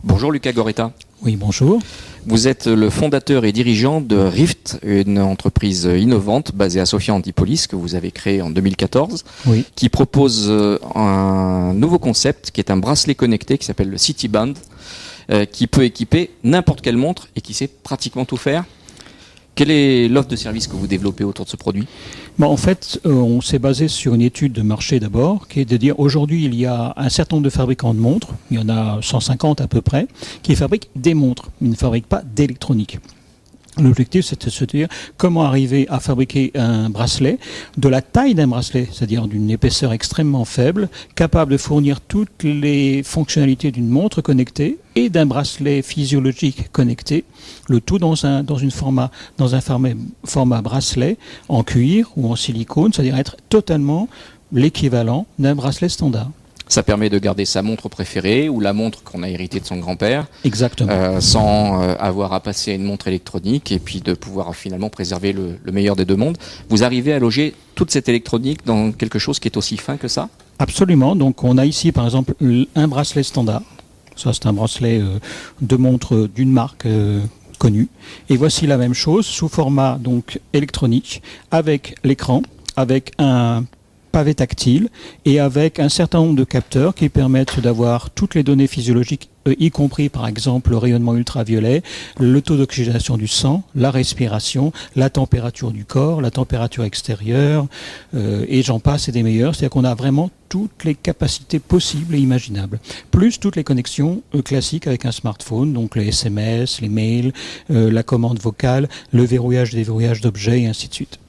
Bonjour Lucas Goretta. Oui, bonjour. Vous êtes le fondateur et dirigeant de Rift, une entreprise innovante basée à Sophia Antipolis que vous avez créée en 2014, Oui. qui propose un nouveau concept qui est un bracelet connecté qui s'appelle le CityBand, qui peut équiper n'importe quelle montre et qui sait pratiquement tout faire. Quelle est l'offre de service que vous développez autour de ce produit ? En fait, on s'est basé sur une étude de marché d'abord, qui est de dire aujourd'hui il y a un certain nombre de fabricants de montres, il y en a 150 à peu près, qui fabriquent des montres, ils ne fabriquent pas d'électronique. L'objectif, c'était de se dire comment arriver à fabriquer un bracelet de la taille d'un bracelet, c'est-à-dire d'une épaisseur extrêmement faible, capable de fournir toutes les fonctionnalités d'une montre connectée et d'un bracelet physiologique connecté, le tout dans un format bracelet en cuir ou en silicone, c'est-à-dire être totalement l'équivalent d'un bracelet standard. Ça permet de garder sa montre préférée ou la montre qu'on a héritée de son grand-père. Exactement. Sans avoir à passer à une montre électronique et puis de pouvoir finalement préserver le meilleur des deux mondes. Vous arrivez à loger toute cette électronique dans quelque chose qui est aussi fin que ça ? Absolument. Donc on a ici par exemple un bracelet standard. Ça c'est un bracelet de montre d'une marque connue. Et voici la même chose sous format donc électronique avec l'écran, avec un pavé tactile et avec un certain nombre de capteurs qui permettent d'avoir toutes les données physiologiques, y compris par exemple le rayonnement ultraviolet, le taux d'oxygénation du sang, la respiration, la température du corps, la température extérieure, et j'en passe et des meilleurs. C'est-à-dire qu'on a vraiment toutes les capacités possibles et imaginables, plus toutes les connexions classiques avec un smartphone, donc les SMS, les mails, la commande vocale, le verrouillage, déverrouillage d'objets et ainsi de suite.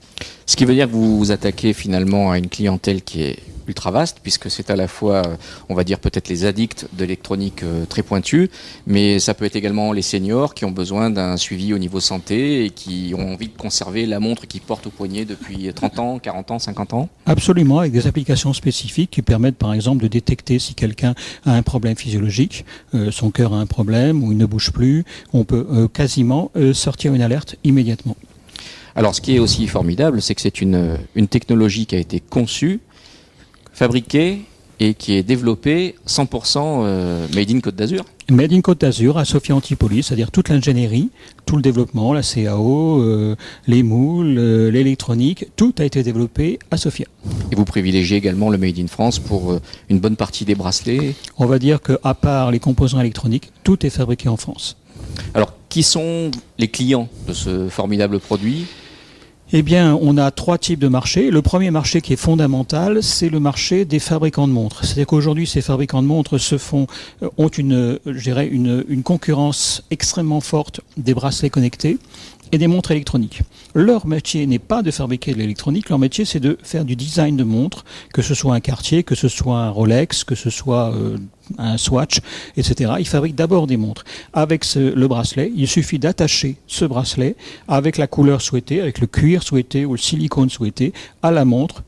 Ce qui veut dire que vous vous attaquez finalement à une clientèle qui est ultra vaste, puisque c'est à la fois, on va dire peut-être les addicts de l'électronique très pointus, mais ça peut être également les seniors qui ont besoin d'un suivi au niveau santé et qui ont envie de conserver la montre qu'ils portent au poignet depuis 30 ans, 40 ans, 50 ans. Absolument, avec des applications spécifiques qui permettent par exemple de détecter si quelqu'un a un problème physiologique, son cœur a un problème ou il ne bouge plus, on peut quasiment sortir une alerte immédiatement. Alors ce qui est aussi formidable, c'est que c'est une technologie qui a été conçue, fabriquée et qui est développée 100% made in Côte d'Azur. Made in Côte d'Azur à Sophia Antipolis, c'est-à-dire toute l'ingénierie, tout le développement, la CAO, les moules, l'électronique, tout a été développé à Sophia. Et vous privilégiez également le Made in France pour une bonne partie des bracelets ? On va dire qu'à part les composants électroniques, tout est fabriqué en France. Alors, qui sont les clients de ce formidable produit ? Eh bien, on a trois types de marchés. Le premier marché qui est fondamental, c'est le marché des fabricants de montres. C'est-à-dire qu'aujourd'hui, ces fabricants de montres ont une concurrence extrêmement forte des bracelets connectés et des montres électroniques. Leur métier n'est pas de fabriquer de l'électronique, leur métier c'est de faire du design de montres, que ce soit un Cartier, que ce soit un Rolex, que ce soit un Swatch, etc. Ils fabriquent d'abord des montres. Avec le bracelet, il suffit d'attacher ce bracelet avec la couleur souhaitée, avec le cuir souhaité ou le silicone souhaité à la montre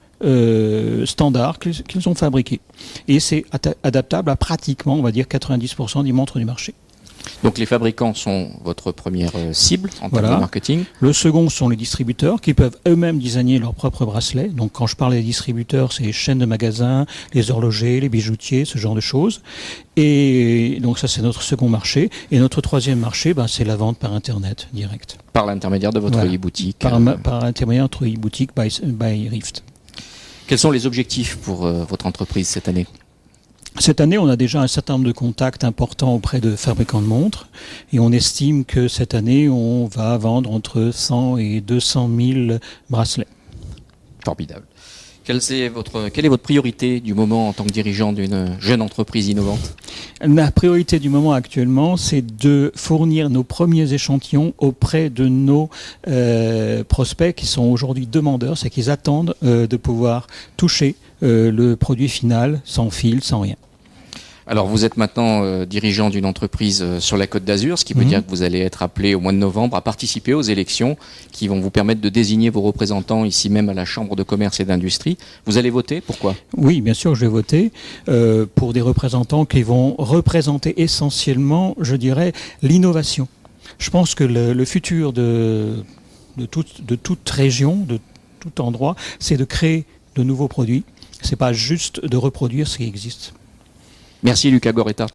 standard qu'ils ont fabriqué. Et c'est adaptable à pratiquement, on va dire, 90% des montres du marché. Donc les fabricants sont votre première cible en termes de marketing. Le second sont les distributeurs qui peuvent eux-mêmes designer leurs propres bracelets. Donc quand je parle des distributeurs, c'est les chaînes de magasins, les horlogers, les bijoutiers, ce genre de choses. Et donc ça c'est notre second marché. Et notre troisième marché, c'est la vente par Internet direct. Par l'intermédiaire de votre e-boutique. Par l'intermédiaire de notre e-boutique by Rift. Quels sont les objectifs pour votre entreprise cette année ? Cette année, on a déjà un certain nombre de contacts importants auprès de fabricants de montres et on estime que cette année, on va vendre entre 100 et 200 000 bracelets. Formidable. Quelle est votre priorité du moment en tant que dirigeant d'une jeune entreprise innovante ? La priorité du moment actuellement, c'est de fournir nos premiers échantillons auprès de nos prospects qui sont aujourd'hui demandeurs, c'est qu'ils attendent de pouvoir toucher le produit final sans fil, sans rien. Alors vous êtes maintenant dirigeant d'une entreprise sur la Côte d'Azur, ce qui veut dire que vous allez être appelé au mois de novembre à participer aux élections qui vont vous permettre de désigner vos représentants ici même à la Chambre de commerce et d'industrie. Vous allez voter, pourquoi ? Oui, bien sûr, je vais voter pour des représentants qui vont représenter essentiellement, je dirais, l'innovation. Je pense que le futur de toute région, de tout endroit, c'est de créer de nouveaux produits. C'est pas juste de reproduire ce qui existe. Merci Lucas Goretta.